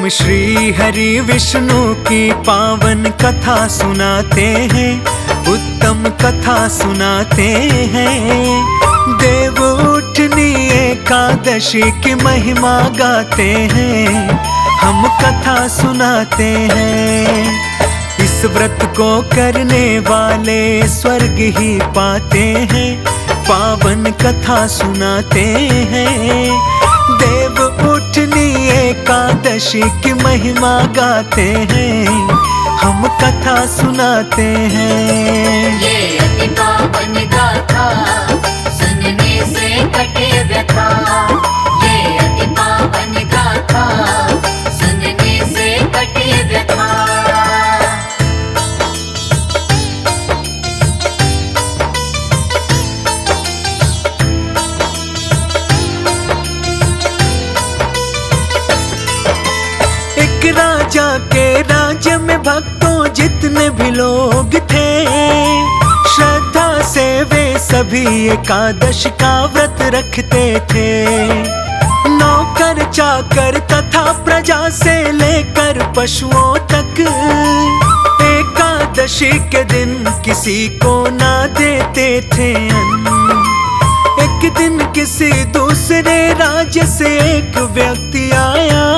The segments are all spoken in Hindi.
हम श्री हरि विष्णु की पावन कथा सुनाते हैं, उत्तम कथा सुनाते हैं। देव उठनी एकादशी की महिमा गाते हैं, हम कथा सुनाते हैं। इस व्रत को करने वाले स्वर्ग ही पाते हैं, पावन कथा सुनाते हैं। देव उठनी एकादशी की महिमा गाते हैं, हम कथा सुनाते हैं। ये अति पावन गाथा सुनने से कटे व्यथा। ये अति पावन गाथा सुनने से कटे व्यथा। राजा के राज्य में भक्तों जितने भी लोग थे, श्रद्धा से वे सभी एकादश का व्रत रखते थे। नौकर चाकर तथा प्रजा से लेकर पशुओं तक एकादशी के दिन किसी को ना देते थे अन्न। एक दिन किसी दूसरे राज्य से एक व्यक्ति आया,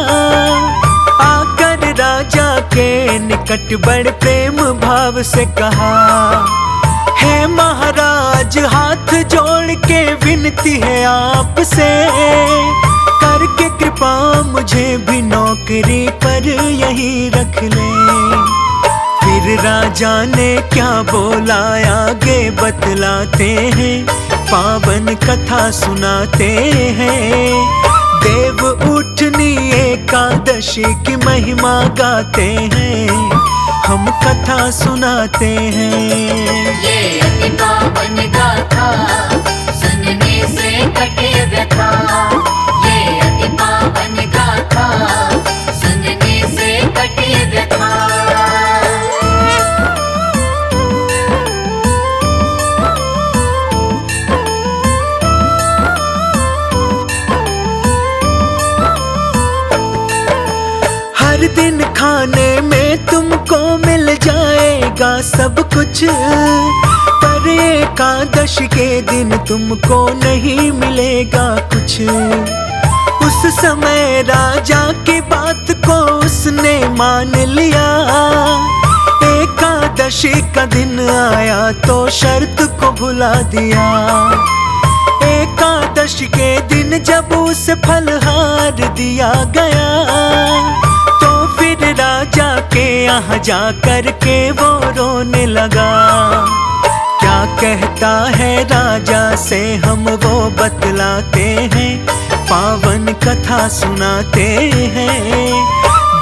आकर राजा के निकट बड़े प्रेम भाव से कहा, हे महाराज हाथ जोड़ के विनती है आपसे, करके कृपा मुझे भी नौकरी पर यही रख ले। फिर राजा ने क्या बोला आगे बतलाते हैं, पावन कथा सुनाते हैं। देव उठनी एकादशी की महिमा गाते हैं, हम कथा सुनाते हैं। ये अति पावन गाथा सुनने से कटे व्यथा। ये अति पावन गाथा सुनने से कटे व्यथा। हर दिन खाने में तुमको मिल जाएगा सब कुछ, पर एकादश के दिन तुमको नहीं मिलेगा कुछ। उस समय राजा की बात को उसने मान लिया, एकादशी का दिन आया तो शर्त को भुला दिया। एकादशी के दिन जब उसे फलहार दिया गया, फिर राजा के यहाँ जा कर के वो रोने लगा। क्या कहता है राजा से हम वो बतलाते हैं, पावन कथा सुनाते हैं।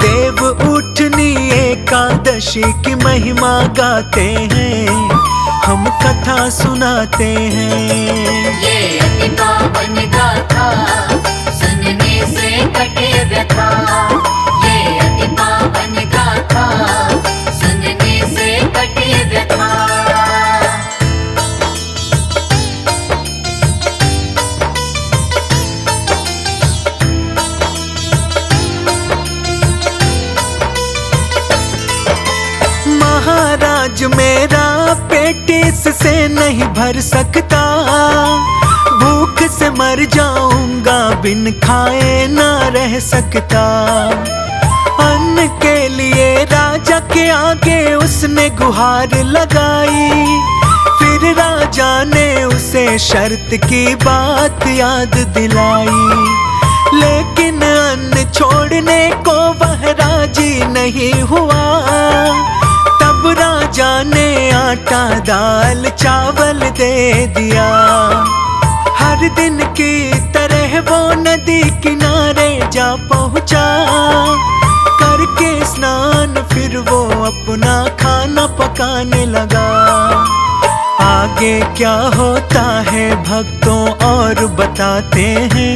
देव उठनी एकादशी की महिमा गाते हैं, हम कथा सुनाते हैं। ये अति पावन गाथा सुनने से कटे व्यथा। ये अति पावन गाथा सुनने से कटे व्यथा। महाराज मेरा पेट इससे नहीं भर सकता, भूख से मर जाऊंगा बिन खाए ना रह सकता। अन्न के लिए राजा के आगे उसने गुहार लगाई, फिर राजा ने उसे शर्त की बात याद दिलाई। लेकिन अन्न छोड़ने को वह राजी नहीं हुआ, तब राजा ने आटा दाल चावल दे दिया। हर दिन की तरह वो नदी किनारे जा पहुंचा, करके स्नान फिर वो अपना खाना पकाने लगा। आगे क्या होता है भक्तों और बताते हैं,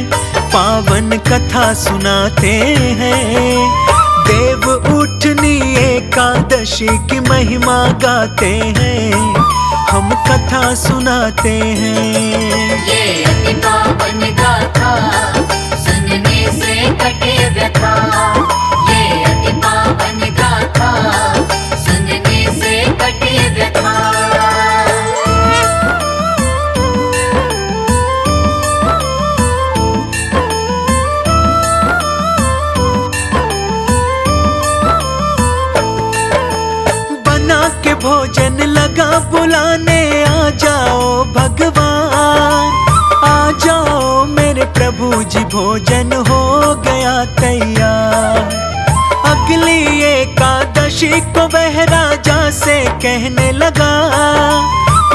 पावन कथा सुनाते हैं। देव उठनी एकादशी की महिमा गाते हैं, हम कथा सुनाते हैं। ये अति पावन गाथा सुनने से कटे व्यथा। ये प्रभु जी भोजन हो गया तैयार। अगली एकादशी को वह राजा से कहने लगा,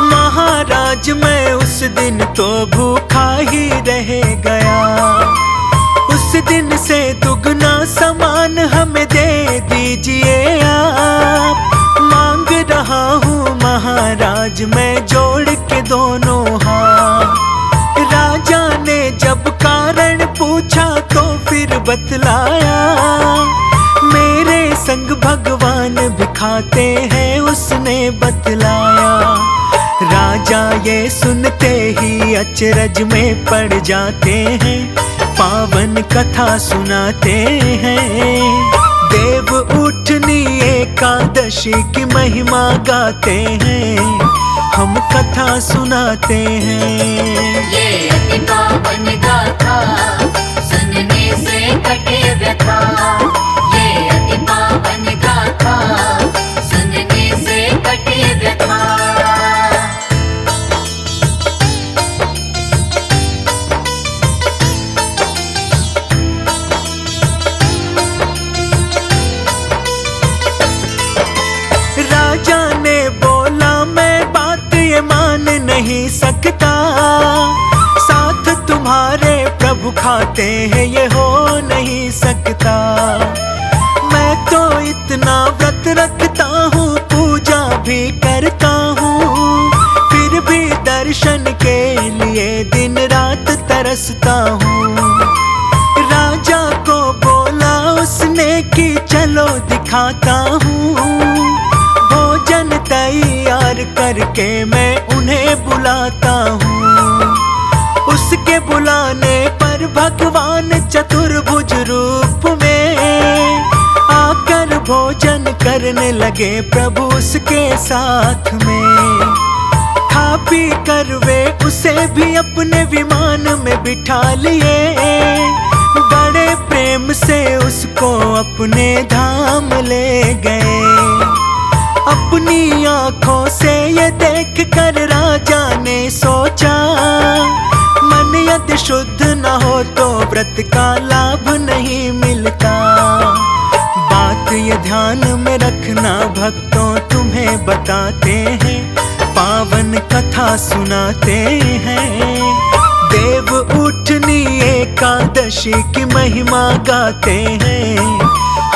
महाराज मैं उस दिन तो भूखा ही रह गया। उस दिन से दुगना सामान हमें दे दीजिए आप। मांग रहा हूँ महाराज मैं जोड़ के दोनों हाथ। राजा ने जब कारण पूछा तो फिर बतलाया, मेरे संग भगवान भी खाते हैं उसने बतलाया। राजा ये सुनते ही अचरज में पड़ जाते हैं, पावन कथा सुनाते हैं। देव उठनी एकादशी की महिमा गाते हैं, हम कथा सुनाते हैं। ये अति पावन गाथा सुनने से कटे व्यथा। ये अति पावन गाथा सुनने से कटे व्यथा। राजा ने बोला मैं बात ये मान नहीं सकता, साथ तुम्हारे प्रभु खाते हैं ये हो नहीं सकता। मैं तो इतना व्रत रखता हूँ, पूजा भी करता हूँ, फिर भी दर्शन के लिए दिन रात तरसता हूँ। राजा को बोला उसने कि चलो दिखाता हूँ, भोजन तैयार करके मैं उन्हें बुलाता हूँ। उसके बुलाने पर भगवान चतुर्भुज रूप में आकर भोजन करने लगे प्रभु उसके साथ में। खा पी कर वे उसे भी अपने विमान में बिठा लिए, बड़े प्रेम से उसको अपने धाम ले गए। अपनी आँखों से ये देख कर राजा ने सोचा, मन यदि शुद्ध न हो तो व्रत का लाभ नहीं मिलता। बात ये ध्यान में रखना भक्तों तुम्हें बताते हैं, पावन कथा सुनाते हैं। देव उठनी एकादशी की महिमा गाते हैं,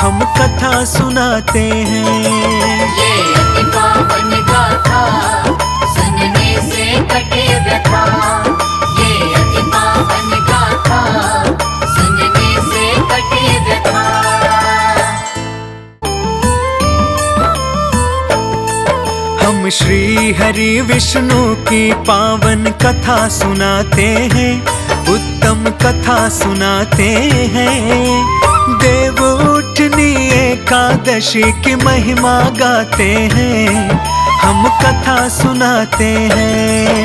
हम कथा सुनाते हैं। ये अति पावन गाथा सुनने से कटे व्यथा। ये अति पावन गाथा सुनने से कटे व्यथा। हम श्री हरि विष्णु की पावन कथा सुनाते हैं, उत्तम कथा सुनाते हैं। देव उठनी एकादशी की महिमा गाते हैं, हम कथा सुनाते हैं।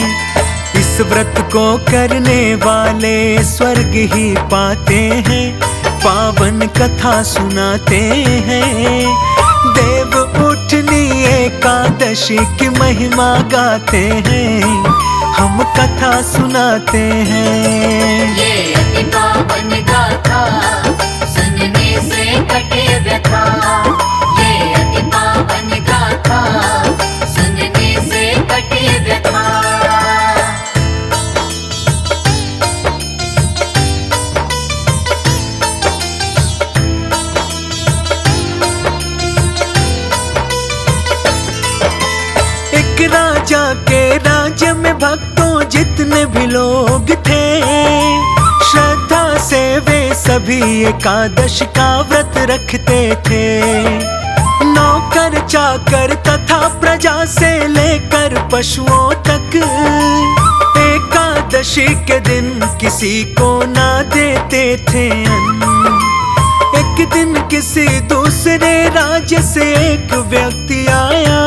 इस व्रत को करने वाले स्वर्ग ही पाते हैं, पावन कथा सुनाते हैं। देव उठनी एकादशी की महिमा गाते हैं, हम कथा सुनाते हैं। ये अति पावन गाथा सुनने से कटे व्यथा। ये अति पावन गाथा सुनने से कटे व्यथा। एक राजा के राज्य में भक्तों जितने भी लोग थे, श्रद्धा से वे सभी एकादश का व्रत रखते थे। नौकर चाकर तथा प्रजा से लेकर पशुओं तक एकादशी के दिन किसी को ना देते थे अन्न। एक दिन किसी दूसरे राज्य से एक व्यक्ति आया,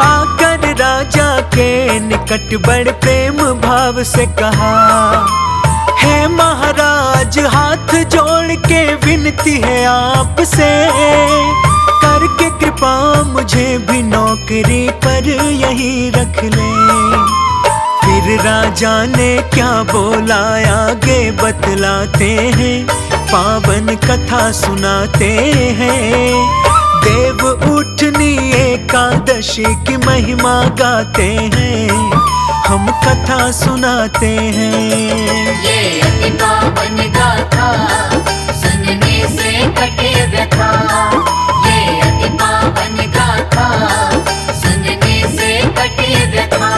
आकर राजा के निकट बड़े प्रेम भाव से कहा, हे महाराज हाथ जोड़ के विनती है आपसे, करके कृपा मुझे भी नौकरी पर यहीं रख ले। फिर फिर राजा ने क्या बोला आगे बतलाते हैं, पावन कथा सुनाते हैं। देव उठनी एकादशी की महिमा गाते हैं, हम कथा सुनाते हैं। ये अति पावन गाथा सुनने से कटे व्यथा। ये अति पावन गाथा सुनने से कटे व्यथा।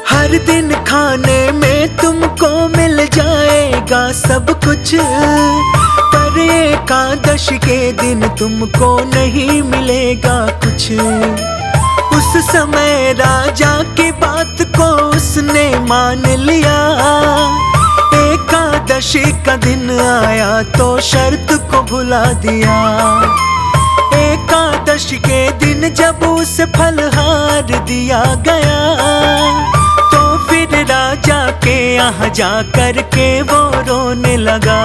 हर दिन खाने में तुमको मिल जाएगा सब कुछ, पर एकादशी के दिन तुमको नहीं मिलेगा कुछ। उस समय राजा की बात को उसने मान लिया, एकादशी का दिन आया तो शर्त को भुला दिया। एकादशी के दिन जब उसे फलहार दिया गया, तो फिर राजा के यहाँ जा कर के वो रोने लगा।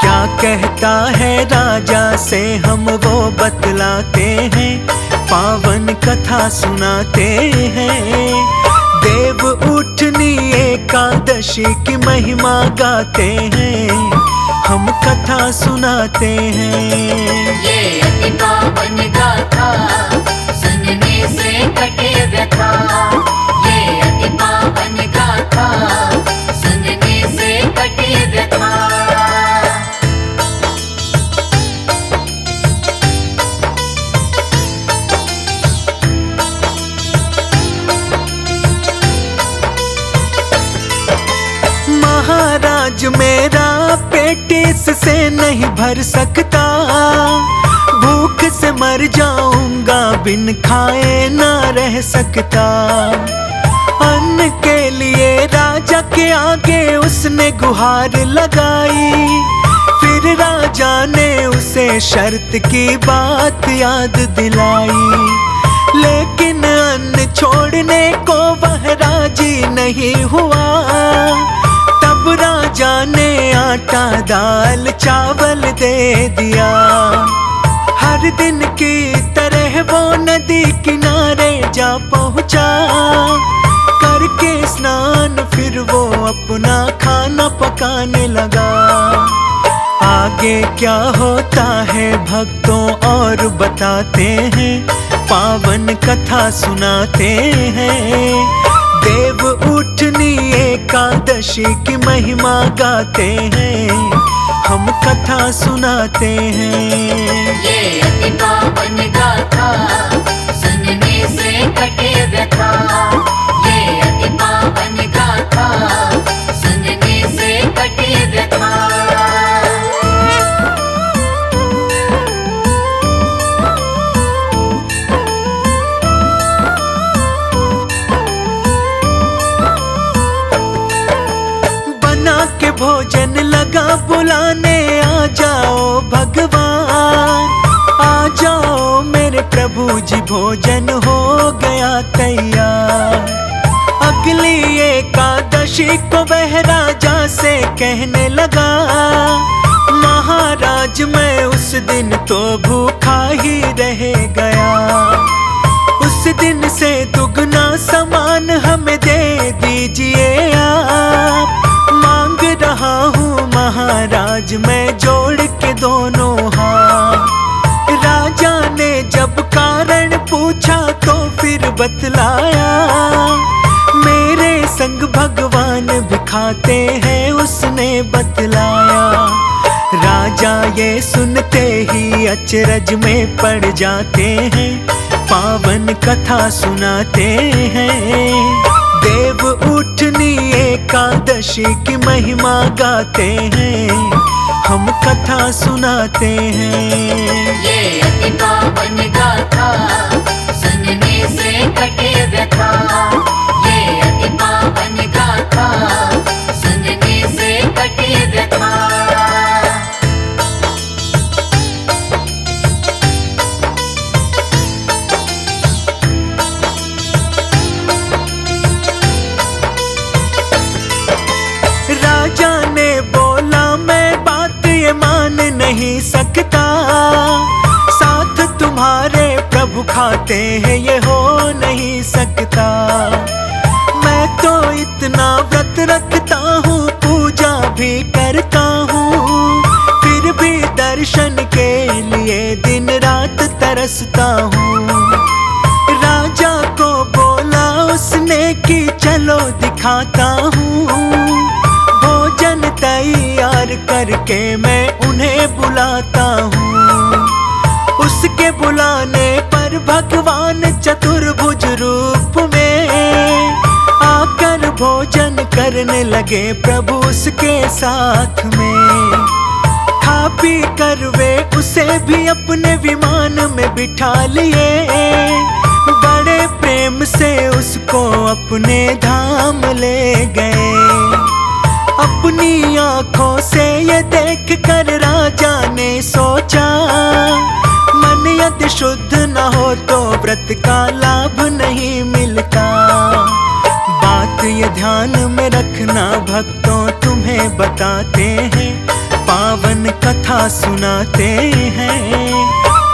क्या कहता है राजा से हम वो बतलाते हैं, पावन कथा सुनाते हैं। देव उठनी एकादशी की महिमा गाते हैं, हम कथा सुनाते हैं। ये अति पावन गाथा सुनने से कटे व्यथा। ये अति पावन गाथा सुनने से कटे व्यथा। महाराज मेरा पेट इससे नहीं भर सकता, भूख से मर जाऊंगा बिन खाए ना रह सकता। अन्न के लिए राजा के आगे उसने गुहार लगाई, फिर राजा ने उसे शर्त की बात याद दिलाई। लेकिन अन्न छोड़ने को वह राजी नहीं हुआ, तब राजा ने आटा दाल चावल दे दिया। हर दिन की तरह वो नदी किनारे जा पहुंचा, करके स्नान फिर वो अपना खाना पकाने लगा। आगे क्या होता है भक्तों और बताते हैं, पावन कथा सुनाते हैं। देव उठनी एकादशी की महिमा गाते हैं, हम कथा सुनाते हैं। ये अति पावन गाथा सुनने से कटे व्यथा। ये अति पावन गाथा सुनने से कटे व्यथा। भोजन लगा बुलाने, आ जाओ भगवान, आ जाओ मेरे प्रभु जी, भोजन हो गया तैयार। अगली एकादशी को वह राजा से कहने लगा, महाराज मैं उस दिन तो भूखा ही रह गया। उस दिन से दुगना सामान हमें दे दीजिए आप, मांग रहा हूँ महाराज मैं जोड़ के दोनों हाथ। राजा ने जब कारण पूछा तो फिर बतलाया, मेरे संग भगवान भी खाते हैं उसने बतलाया। राजा ये सुनते ही अचरज में पड़ जाते हैं, पावन कथा सुनाते हैं। देव उठनी एकादशी की महिमा गाते हैं, हम कथा सुनाते हैं। ये अति पावन गाथा सुनने से कटे व्यथा। ये अति पावन गाथा सुनने से कटे व्यथा। नहीं सकता, साथ तुम्हारे प्रभु खाते हैं ये हो नहीं सकता। मैं तो इतना व्रत रखता हूँ, पूजा भी करता हूँ, फिर भी दर्शन के लिए दिन रात तरसता हूँ। राजा को बोला उसने कि चलो दिखाता हूँ, भोजन तैयार करके मैं उन्हें बुलाता हूँ। उसके बुलाने पर भगवान चतुर्भुज रूप में आकर भोजन करने लगे प्रभु उसके साथ में। खा पी कर वे उसे भी अपने विमान में बिठा लिए, बड़े प्रेम से उसको अपने धाम ले गए। अपनी आँखों से ये देख कर राजा ने सोचा, मन यदि शुद्ध न हो तो व्रत का लाभ नहीं मिलता। बात ये ध्यान में रखना भक्तों, तुम्हें बताते हैं, पावन कथा सुनाते हैं।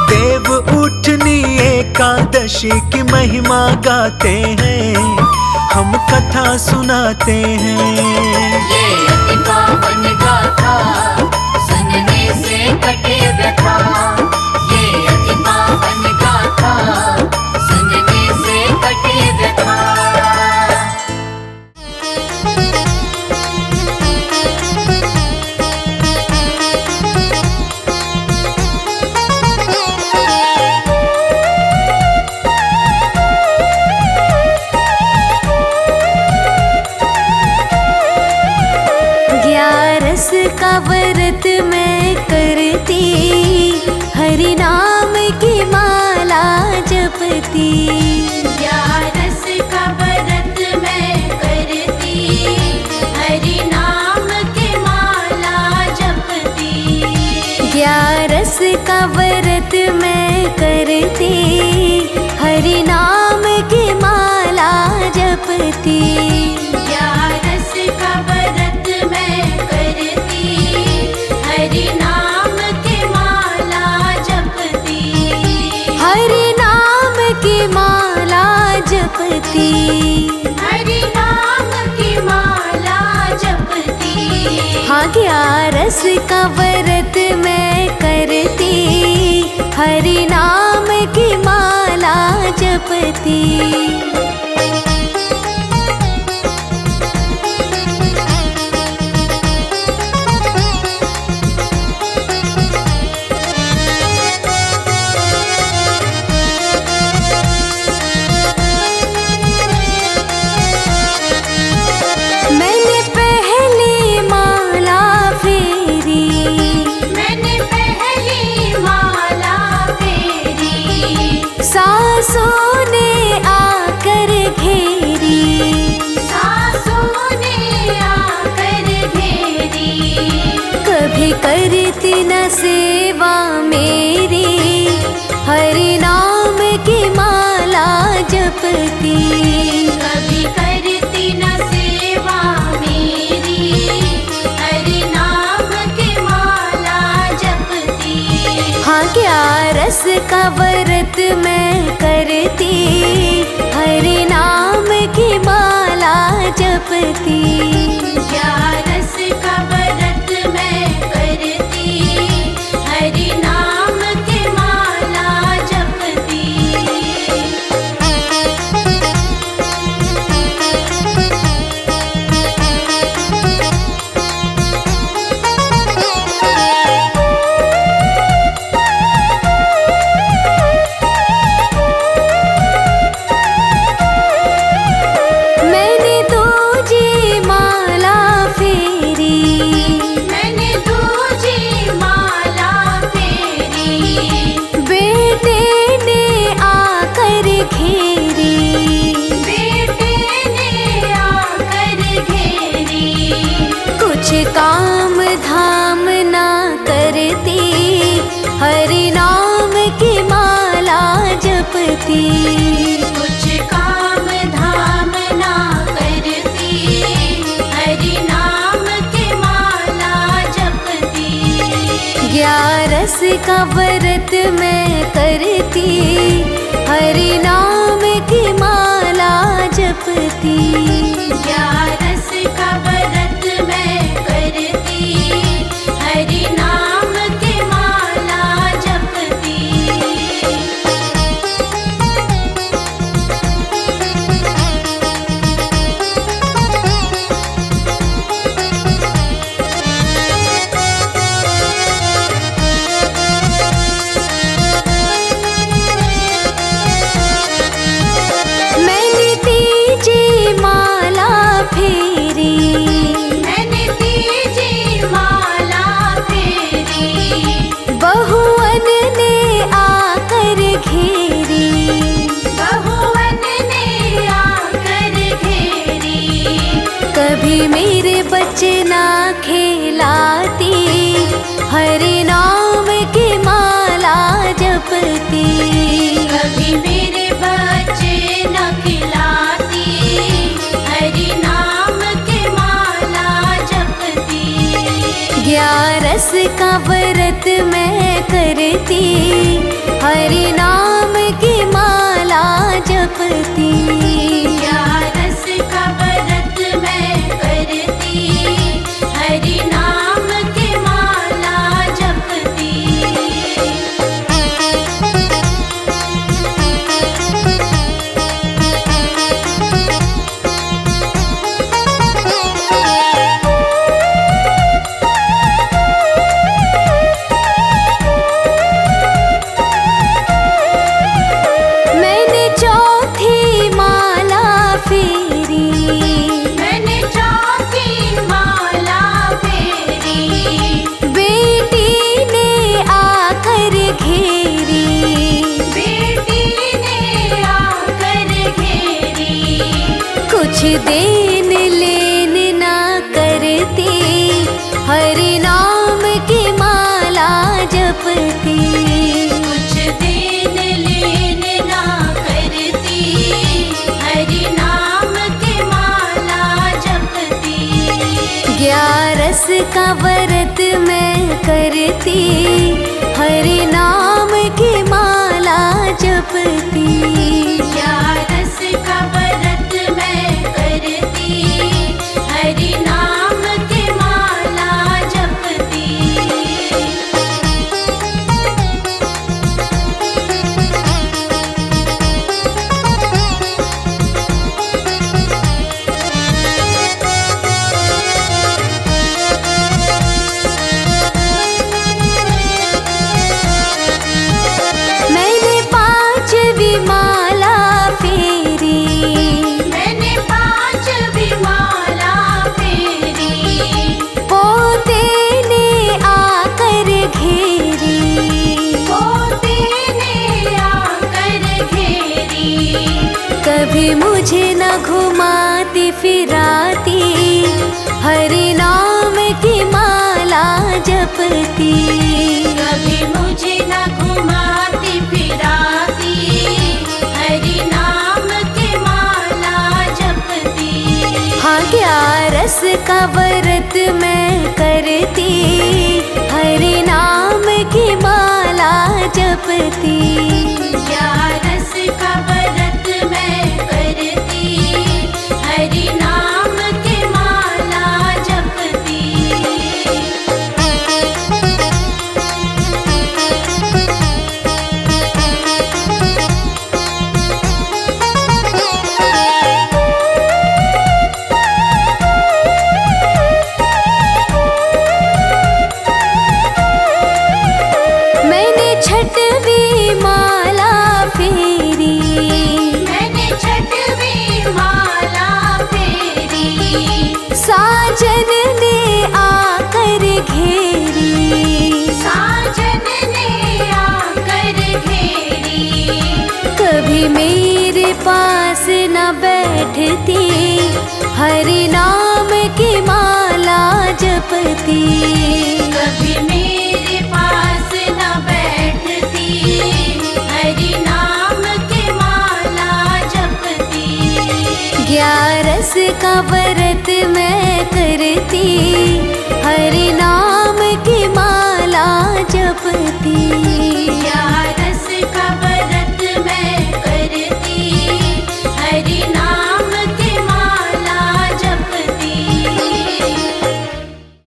देव उठनी एकादशी की महिमा गाते हैं, हम कथा सुनाते हैं। ये अति पावन गाथा सुनने से कटे व्यथा। ये अति पावन गाथा सुनने से कटे व्यथा। ग्यारस का व्रत मैं करती, हरि नाम की माला जपती। ग्यारस का व्रत मैं करती, हरि नाम की माला जपती। ग्यारस का व्रत मैं करती, हरि नाम की माला जपती। ग्यारस का व्रत मैं करती, हरि नाम की माला जपती। हरि नाम की माला जपती। हरि नाम की माला जपती। हाँ, ग्यारस का व्रत मैं करती, हरि नाम की माला जपती। मैंने पहली माला फेरी, मैंने पहली माला फेरी। सासों ने आकर घेरी, सासों ने आकर घेरी। कभी करती न सेवा मेरी, हरि नाम की माला जपती। कभी करती न सेवा मेरी, हरि नाम की माला जपती। हाँ, ग्यारस का व्रत मैं करती, हरि नाम की माला जपती। ग्यारस का व्रत मैं करती, हरि नाम की माला जपती। मैंने दूजी माला फेरी, मैंने दूजी माला फेरी। बेटे ने आकर घेरी, बेटे ने आकर घेरी। कुछ काम धाम ना करती, हरि नाम की माला जपती। कुछ काम धाम ना करती, हरि नाम की माला जपती। ग्यारस का व्रत मैं करती, हरि नाम की माला जपती। ग्यारस का व्रत मैं करती, हरि नाम की माला जपती। मैंने तीजी माला फेरी, बहुवन ने आकर घेरी, बहुवन ने आकर घेरी। कभी मेरे बच्चे ना खिलाती, हरि नाम की माला जपती। कभी मेरे बच्चे ना खिलाती, हरि नाम की माला जपती। ग्यारस का व्रत मैं करती, हरि नाम की माला जपती। ग्यारस का व्रत मैं करती, हरि नाम की माला जपती। मैंने चौथी माला फेरी, बेटी ने आकर घेरी, बेटी ने आकर घेरी। कुछ देन लेन ना करती, हरि नाम की माला जपती। कुछ देन लेन ना करती, हरि नाम की माला जपती। ग्यारस का व्रत मैं करती, हरि नाम की माला जपती। ग्यारस का व्रत मैं करती, हरि नाम की माला जपती। मैंने पांचवी माला फेरी, मैंने पांचवी माला फेरी। पोते ने आकर घेरी, पोते ने आकर घेरी। कभी मुझे न घुमाती फिराती, हरि नाम की माला जपती। कभी मुझे न घुमाती फिराती, हरि नाम की माला जपती। हाँ ग्यारस का व्रत मैं करती, हरि नाम की माला जपती। ग्यारस का व्रत मैं करती, हरि नाम की माला जपती। मैंने छठवीं माला फेरी, मैंने छठवीं माला फेरी। साजन ने आकर घेरी, साजन ने आकर घेरी। कभी मेरे पास न बैठती, हरि नाम की माला जपती। कभी मेरे पास न बैठती, हरि नाम की माला जपती। ग्यारस का व्रत मैं करती, हरि नाम की माला आरती।